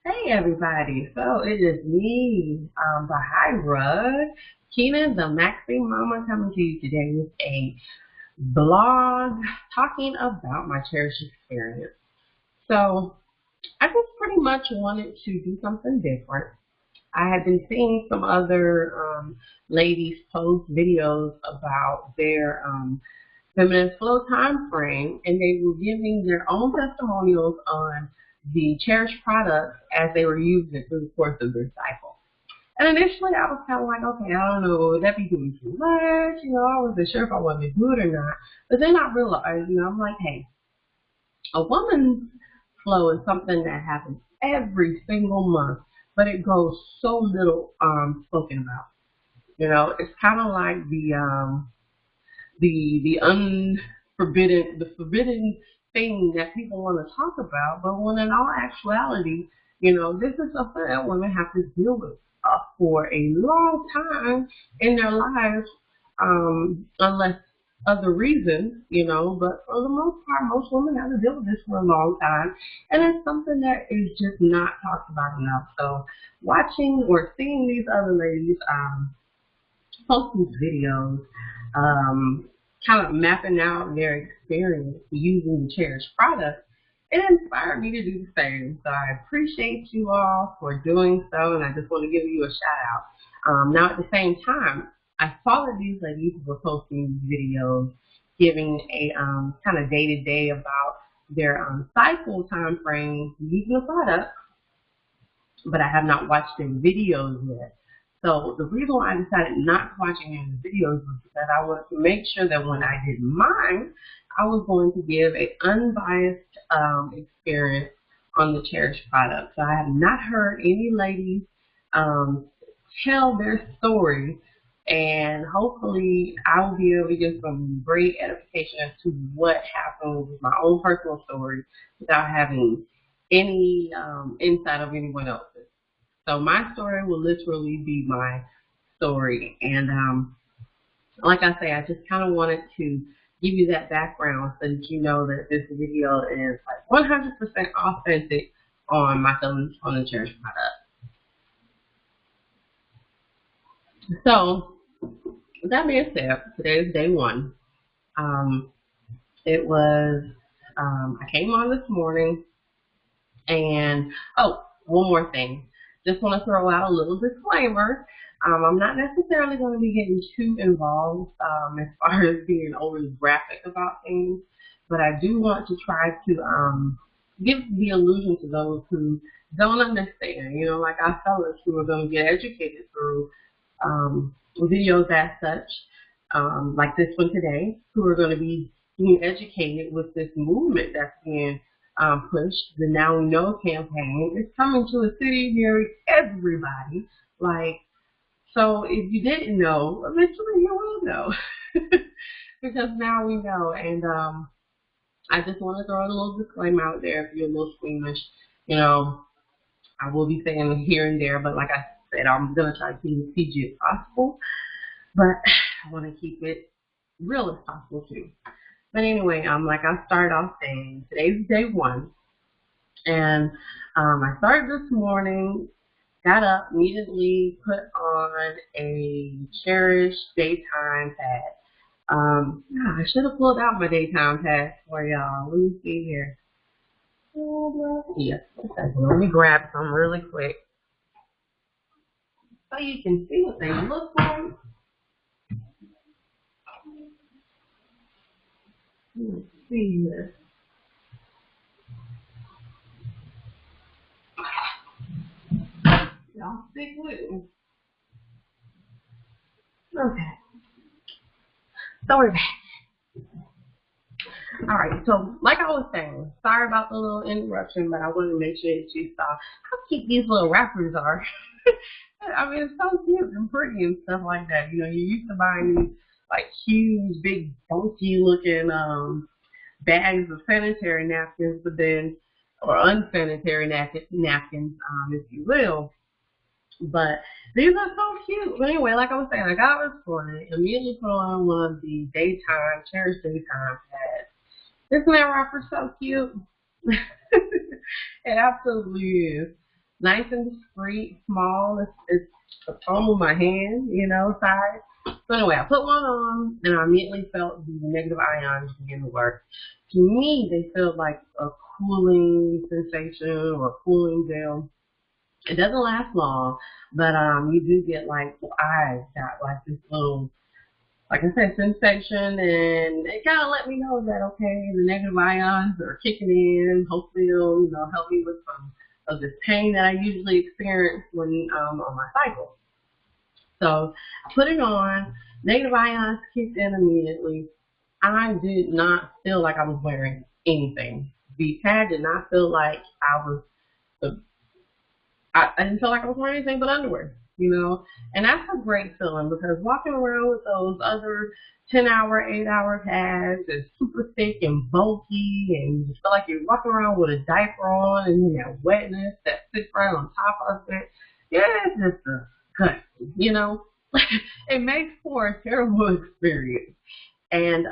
Hey everybody, so it is me, the High Rug, Keena, the Maxine Mama, coming to you today with a blog talking about my Cherish experience. So I just pretty much wanted to do something different. I had been seeing some other ladies post videos about their feminine flow time frame, and they were giving their own testimonials on the Cherish products as they were using it through the course of their cycle. And initially, I was kind of like, okay, I don't know, would that be doing too much? I wasn't sure if I wanted to do it or not. But then I realized, I'm like, hey, a woman's flow is something that happens every single month, but it goes so little spoken about. It's kind of like the unforbidden the forbidden thing that people want to talk about, but when in all actuality, this is something that women have to deal with for a long time in their lives, unless other reasons, but for the most part, most women have to deal with this for a long time, and it's something that is just not talked about enough. So watching or seeing these other ladies post these videos, kind of mapping out their experience using the Cherish product, it inspired me to do the same. So I appreciate you all for doing so, and I just want to give you a shout out. Now, at the same time, I saw that these ladies were posting videos giving a kind of day to day about their cycle time frame using the product, but I have not watched their videos yet. So the reason why I decided not to watch any of the videos was because I wanted to make sure that when I did mine, I was going to give an unbiased experience on the Cherish product. So I have not heard any ladies um, tell their story, and hopefully I will be able to give some great edification as to what happened with my own personal story without having any insight of anyone else's. So my story will literally be my story. And like I say, I just kind of wanted to give you that background so that you know that this video is like 100% authentic on my feelings on the Cherish product. So with that being said, today is day one. Um, it was, I came on this morning and, oh, one more thing. Just want to throw out a little disclaimer. I'm not necessarily going to be getting too involved as far as being overly graphic about things, but I do want to try to give the illusion to those who don't understand. Like our fellas who are going to get educated through videos as such, like this one today, who are going to be being educated with this movement that's being pushed. The Now We Know campaign is coming to a city near everybody. Like, so if you didn't know, eventually you will know. Because now we know. And I just want to throw a little disclaimer out there if you're a little squeamish. You know, I will be saying here and there, but like I said, I'm going to try to keep it PG as possible. But I want to keep it real as possible too. But anyway, like I started off saying, today's day one. And I started this morning, got up, immediately put on a Cherish daytime pad. I should have pulled out my daytime pad for y'all. Let me see here. Yes, let me grab some really quick so you can see what they look like. Let's see here. Y'all stick with me. Okay, so we're back. All right, so like I was saying, sorry about the little interruption, but I wanted to make sure that you saw how cute these little wrappers are. I mean, it's so cute and pretty and stuff like that. You're used to buying these like huge, big, bulky looking bags of sanitary napkins, but then, or unsanitary napkins, if you will. But these are so cute. But anyway, like I was saying, I got this morning, immediately put on one of the daytime, Cherish daytime pads. Isn't that wrapper so cute? It absolutely is. nice and discreet, small. It's the palm of my hand, size. So anyway, I put one on, and I immediately felt the negative ions begin to work. To me, they feel like a cooling sensation or a cooling gel. It doesn't last long, but you do get like the eyes got like this little, like I said, sensation, and it kind of let me know that okay, the negative ions are kicking in. Hopefully, it'll help me with some of this pain that I usually experience when on my cycle. So I put it on. Negative ions kicked in immediately. I did not feel like I was wearing anything. The pad did not feel like I was I didn't feel like I was wearing anything but underwear. And that's a great feeling because walking around with those other 10-hour, 8-hour pads is super thick and bulky, and you feel like you're walking around with a diaper on, and you have wetness that sits right on top of it. Yeah, it's just disgusting. It makes for a terrible experience. And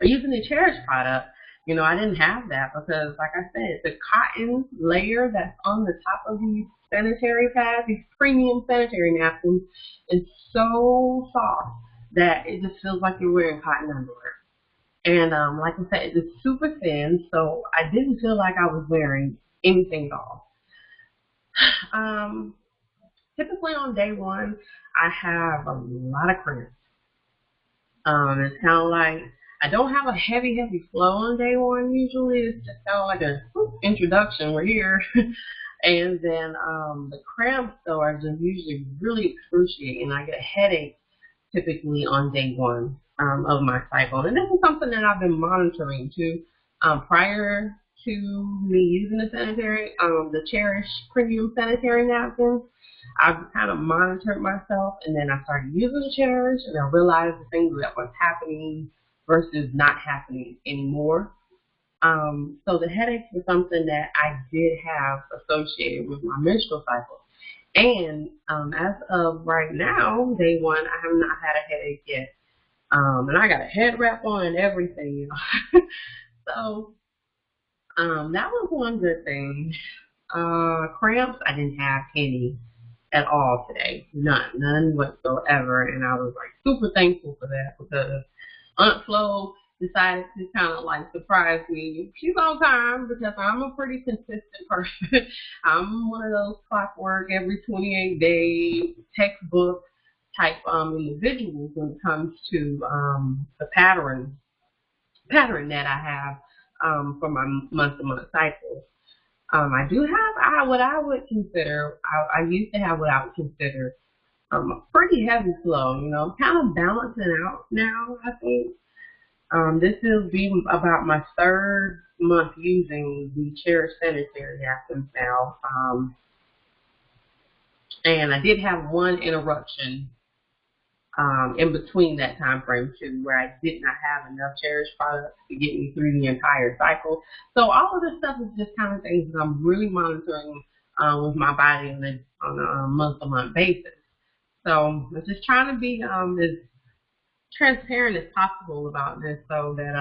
using the Cherish product, I didn't have that because, like I said, the cotton layer that's on the top of these sanitary pads, these premium sanitary napkins, is so soft that it just feels like you're wearing cotton underwear. And like I said, it's super thin, so I didn't feel like I was wearing anything at all. Typically on day one, I have a lot of cramps. It's kind of like I don't have a heavy flow on day one usually. It's just kind of like a introduction. We're here. And then the cramps, though, are just usually really excruciating. I get a headache typically on day one of my cycle. And this is something that I've been monitoring too. Prior to me using the Cherish Premium Sanitary Napkins, I've kind of monitored myself, and then I started using the Cherish, and I realized the things that was happening versus not happening anymore. So the headaches was something that I did have associated with my menstrual cycle. And as of right now, day one, I have not had a headache yet. And I got a head wrap on and everything. So that was one good thing. Cramps, I didn't have any at all today. None whatsoever. And I was like super thankful for that because Aunt Flo decided to kind of like surprise me. She's on time because I'm a pretty consistent person. I'm one of those clockwork every 28 day textbook type individuals when it comes to the pattern that I have for my month-to-month cycle. I do have what I would consider. I used to have what I would consider a pretty heavy flow. Kind of balancing out now. I think this will be about my third month using the Cherish sanitary napkins now. And I did have one interruption in between that time frame too, where I did not have enough Cherish products to get me through the entire cycle. So all of this stuff is just kind of things that I'm really monitoring with my body on a month-to-month basis. So I'm just trying to be as transparent as possible about this so that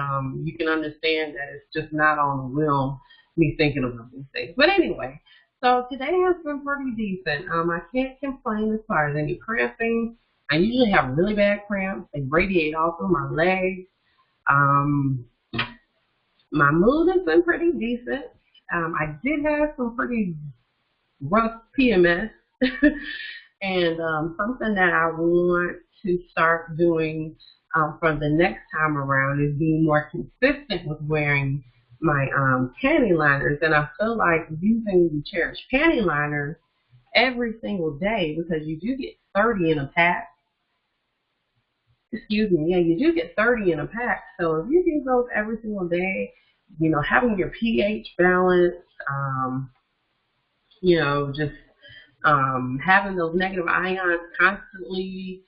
you can understand that it's just not on a whim me thinking about these things. But anyway, so today has been pretty decent. I can't complain as far as any cramping. I usually have really bad cramps. They radiate all through my legs. My mood has been pretty decent. I did have some pretty rough PMS. And something that I want to start doing for the next time around is being more consistent with wearing my panty liners. And I feel like using the Cherish panty liners every single day because you do get 30 in a pack. Excuse me, yeah, you do get 30 in a pack. So if you use those every single day, having your pH balanced, just having those negative ions constantly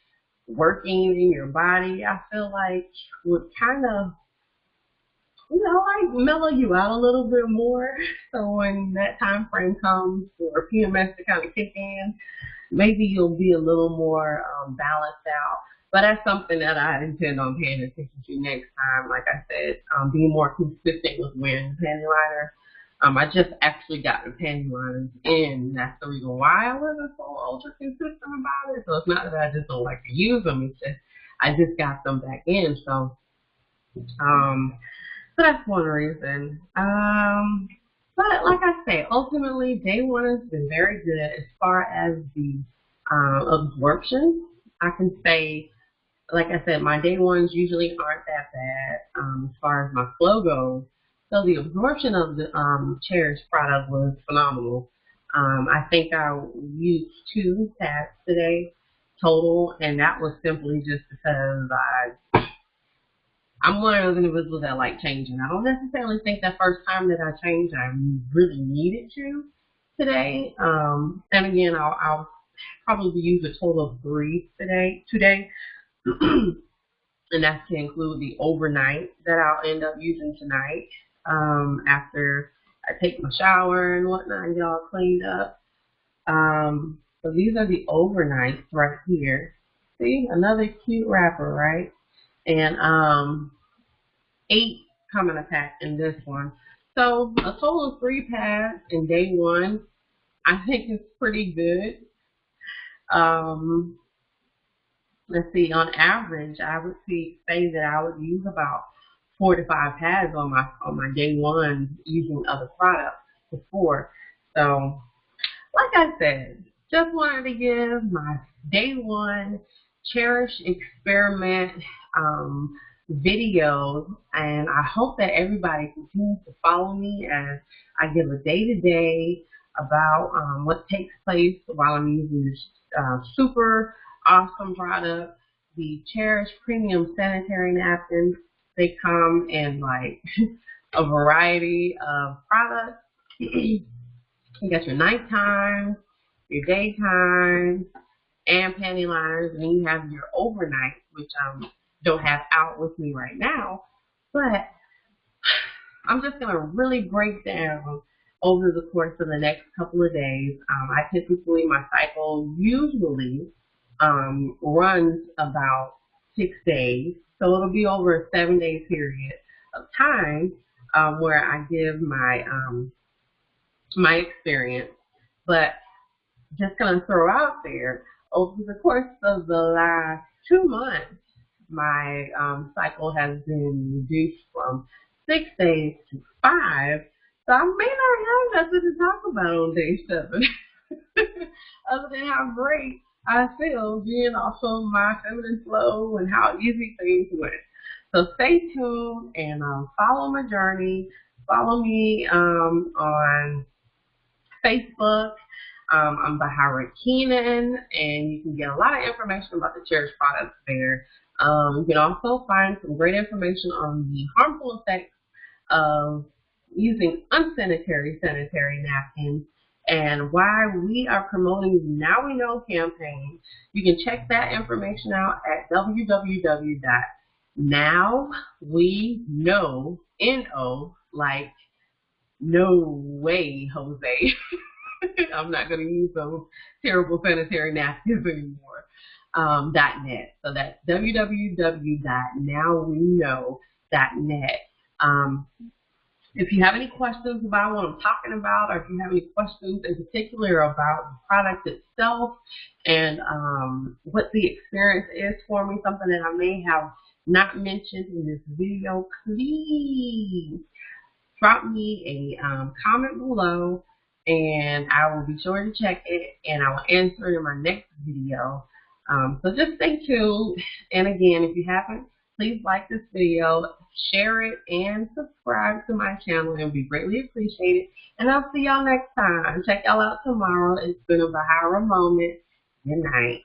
working in your body, I feel like would kind of, like mellow you out a little bit more. So when that time frame comes for PMS to kind of kick in, maybe you'll be a little more balanced out. But that's something that I intend on paying attention to next time. Like I said, being more consistent with wearing the panty liner. I just actually got the panty liners in. That's the reason why I wasn't so ultra consistent about it. So it's not that I just don't like to use them. It's just I just got them back in. So that's one reason. But like I say, ultimately, day one has been very good as far as the absorption. I can say, like I said, my day ones usually aren't that bad as far as my flow goes. So the absorption of the Cherish product was phenomenal. I think I used 2 pads today total, and that was simply just because I'm one of those individuals that like changing. I don't necessarily think that first time that I changed, I really needed to today. And again, I'll probably use a total of 3 today. And that's to include the overnight that I'll end up using tonight after I take my shower and whatnot and get all cleaned up. So these are the overnights right here. See, another cute wrapper, right? And 8 come in a pack in this one. So a total of 3 pads in day one. I think it's pretty good. Let's see, on average, I would say that I would use about 4 to 5 pads on my day one using other products before. So, like I said, just wanted to give my day one Cherish experiment video, and I hope that everybody continues to follow me as I give a day-to-day about what takes place while I'm using this super awesome product, the Cherish Premium Sanitary Napkins. They come in like a variety of products. You got your nighttime, your daytime, and panty liners, and then you have your overnight, which I don't have out with me right now, but I'm just going to really break down over the course of the next couple of days. My cycle usually runs about 6 days, so it'll be over a 7-day period of time where I give my experience. But just going to throw out there, over the course of the last 2 months, my cycle has been reduced from 6 days to 5. So I may not have nothing to talk about on day 7, other than how great I feel being off of my feminine flow and how easy things went. So stay tuned and follow my journey. Follow me on Facebook. I'm Bahara Keenan, and you can get a lot of information about the Cherish products there. You can also find some great information on the harmful effects of using unsanitary sanitary napkins and why we are promoting the Now We Know campaign. You can check that information out at www.nowweknow, like no way, Jose. I'm not going to use those terrible sanitary napkins anymore. .net. So that's www.nowweknow.net. If you have any questions about what I'm talking about, or if you have any questions in particular about the product itself and what the experience is for me, something that I may have not mentioned in this video, please drop me a comment below, and I will be sure to check it, and I will answer it in my next video. So just stay tuned. And again, if you haven't, please like this video, share it, and subscribe to my channel. It would be greatly appreciated. And I'll see y'all next time. Check y'all out tomorrow. It's been a Bahara moment. Good night.